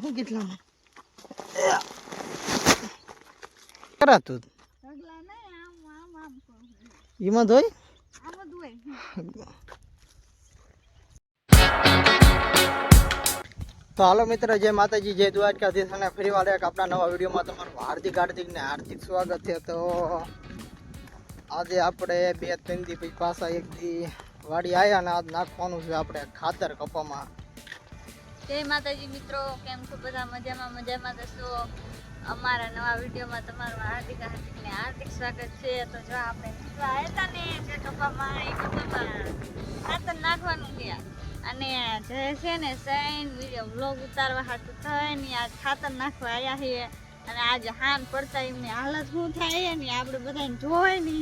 હું કેટલામાં કરાતું એમાં ધોઈ તો હાલો મિત્ર, જય માતાજી, જય દ્વારકાધીશ અને ફરીવાર એક આપણા નવા વિડીયોમાં તમારું હાર્દિક સ્વાગત છે. તો આજે આપણે 2-3 દી પછી પાછા એક દી વાડી આવ્યા ને આજ નાખવાનું છે આપણે ખાતર કપામાં. જય માતાજી મિત્રો, કેમ છો બધા? મજામાં દોસ્તો. અમારા નવા વિડીયોમાં તમારું હાર્દિક સ્વાગત છે. તો જો આપણે આવ્યા હતા ને જે કપામાં એ કપામાં ખાતર નાખવાનું છે અને જે છે ને સૈન વિડીયો વ્લોગ ઉતારવા હાટું થાય ને આ ખાતર નાખવા આવ્યા છે. અને આજે હાન પડતા એમની હાલત શું થાય ને આપણે બધાને જોઈ ને